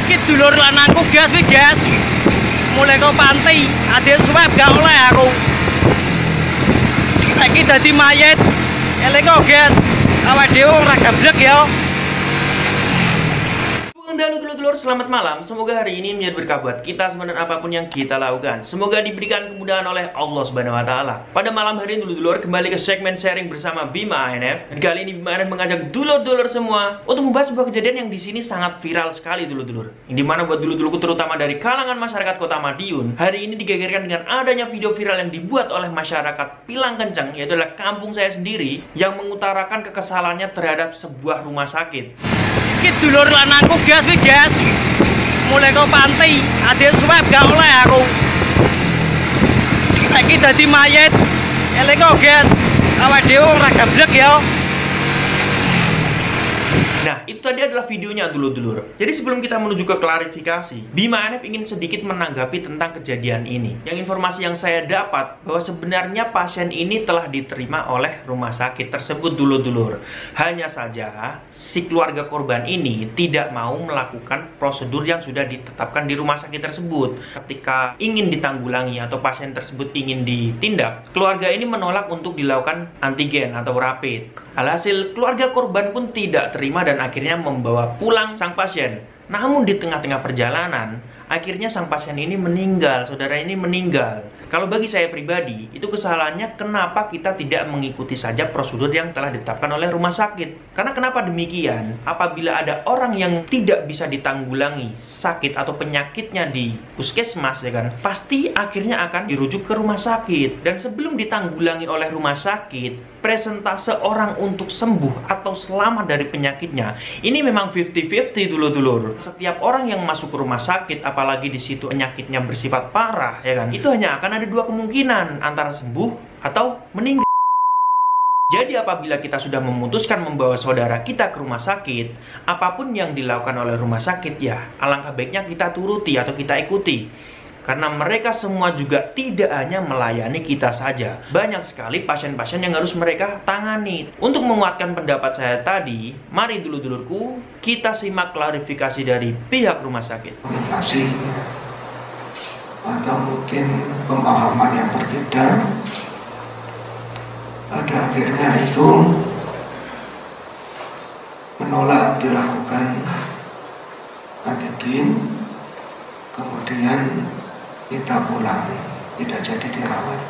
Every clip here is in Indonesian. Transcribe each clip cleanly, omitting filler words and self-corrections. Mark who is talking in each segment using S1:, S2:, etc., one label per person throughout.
S1: Iki dulur lanangku gas wi gas. Mulai kau pantai, adil suwep gak oleh aku. Saiki dadi mayit. Eling kok gas. Awake dhewe ora gablek ya.
S2: Dulur-dulur, selamat malam. Semoga hari ini menjadi berkah buat kita semua dan apapun yang kita lakukan. Semoga diberikan kemudahan oleh Allah Subhanahu wa taala. Pada malam hari ini dulur-dulur kembali ke segmen sharing bersama Bima ANF. Dan kali ini Bima ANF mengajak dulur-dulur semua untuk membahas sebuah kejadian yang di sini sangat viral sekali dulur-dulur. Yang dimana buat dulur-dulurku terutama dari kalangan masyarakat Kota Madiun, hari ini digegerkan dengan adanya video viral yang dibuat oleh masyarakat Pilang Kenceng, yaitu adalah kampung saya sendiri, yang mengutarakan kekesalannya terhadap sebuah rumah sakit.
S1: Iki dulur lanangku gas wi gas. Mulai kau pantai, adil suwep gak oleh aku. Saiki dadi mayit. Eling kok gas. Awake dhewe ora gablek ya.
S2: Nah, itu tadi adalah videonya dulur-dulur. Jadi sebelum kita menuju ke klarifikasi, Bima ANF ingin sedikit menanggapi tentang kejadian ini. Yang informasi yang saya dapat bahwa sebenarnya pasien ini telah diterima oleh rumah sakit tersebut dulur-dulur. Hanya saja si keluarga korban ini tidak mau melakukan prosedur yang sudah ditetapkan di rumah sakit tersebut. Ketika ingin ditanggulangi atau pasien tersebut ingin ditindak, keluarga ini menolak untuk dilakukan antigen atau rapid. Alhasil keluarga korban pun tidak terima dan akhirnya membawa pulang sang pasien. Namun di tengah-tengah perjalanan, akhirnya sang pasien ini meninggal, saudara ini meninggal. Kalau bagi saya pribadi, itu kesalahannya kenapa kita tidak mengikuti saja prosedur yang telah ditetapkan oleh rumah sakit. Karena kenapa demikian? Apabila ada orang yang tidak bisa ditanggulangi sakit atau penyakitnya di puskesmas, ya kan, pasti akhirnya akan dirujuk ke rumah sakit. Dan sebelum ditanggulangi oleh rumah sakit, presentase orang untuk sembuh atau selamat dari penyakitnya ini memang 50-50 dulur-dulur. Setiap orang yang masuk ke rumah sakit, apalagi di situ penyakitnya bersifat parah, ya kan, itu hanya akan ada dua kemungkinan, antara sembuh atau meninggal. Jadi apabila kita sudah memutuskan membawa saudara kita ke rumah sakit, apapun yang dilakukan oleh rumah sakit, ya alangkah baiknya kita turuti atau kita ikuti. Karena mereka semua juga tidak hanya melayani kita saja. Banyak sekali pasien-pasien yang harus mereka tangani. Untuk menguatkan pendapat saya tadi, mari dulur-dulurku kita simak klarifikasi dari pihak rumah sakit.
S3: Atau mungkin pemahaman yang berbeda, pada akhirnya itu menolak dilakukan antigen, kemudian kita pulang, tidak jadi dirawat.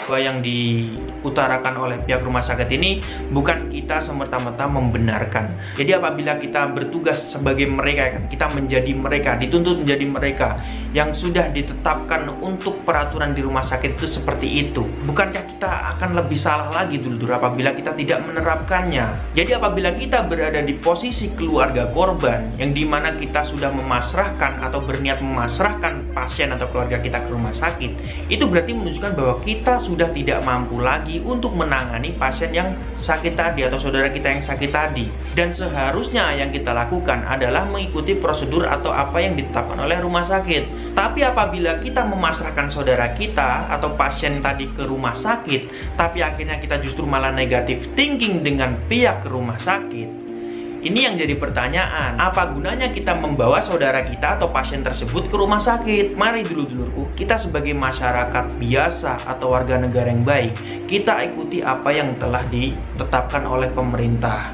S2: Yang diutarakan oleh pihak rumah sakit ini bukan kita semerta-merta membenarkan. Jadi apabila kita bertugas sebagai mereka, kita menjadi mereka, dituntut menjadi mereka yang sudah ditetapkan untuk peraturan di rumah sakit itu seperti itu, bukankah kita akan lebih salah lagi dulu apabila kita tidak menerapkannya? Jadi apabila kita berada di posisi keluarga korban, yang dimana kita sudah memasrahkan atau berniat memasrahkan pasien atau keluarga kita ke rumah sakit, itu berarti menunjukkan bahwa kita sudah tidak mampu lagi untuk menangani pasien yang sakit tadi atau saudara kita yang sakit tadi. Dan seharusnya yang kita lakukan adalah mengikuti prosedur atau apa yang ditetapkan oleh rumah sakit. Tapi apabila kita memasrahkan saudara kita atau pasien tadi ke rumah sakit, tapi akhirnya kita justru malah negatif thinking dengan pihak rumah sakit, ini yang jadi pertanyaan, apa gunanya kita membawa saudara kita atau pasien tersebut ke rumah sakit? Mari dulurku, kita sebagai masyarakat biasa atau warga negara yang baik, kita ikuti apa yang telah ditetapkan oleh pemerintah.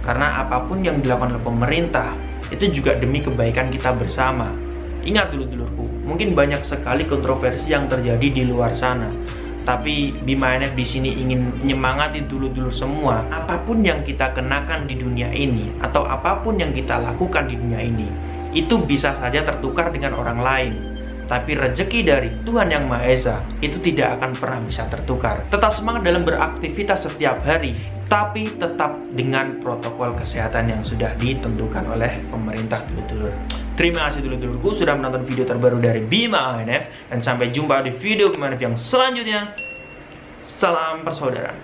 S2: Karena apapun yang dilakukan oleh pemerintah, itu juga demi kebaikan kita bersama. Ingat dulurku, mungkin banyak sekali kontroversi yang terjadi di luar sana. Tapi Bima ANF di sini ingin menyemangati dulur-dulur semua, apapun yang kita kenakan di dunia ini atau apapun yang kita lakukan di dunia ini, itu bisa saja tertukar dengan orang lain. Tapi rezeki dari Tuhan Yang Maha Esa itu tidak akan pernah bisa tertukar. Tetap semangat dalam beraktivitas setiap hari, tapi tetap dengan protokol kesehatan yang sudah ditentukan oleh pemerintah dulur-dulur. Terima kasih dulur-dulurku sudah menonton video terbaru dari Bima ANF, dan sampai jumpa di video Bima ANF yang selanjutnya. Salam persaudaraan.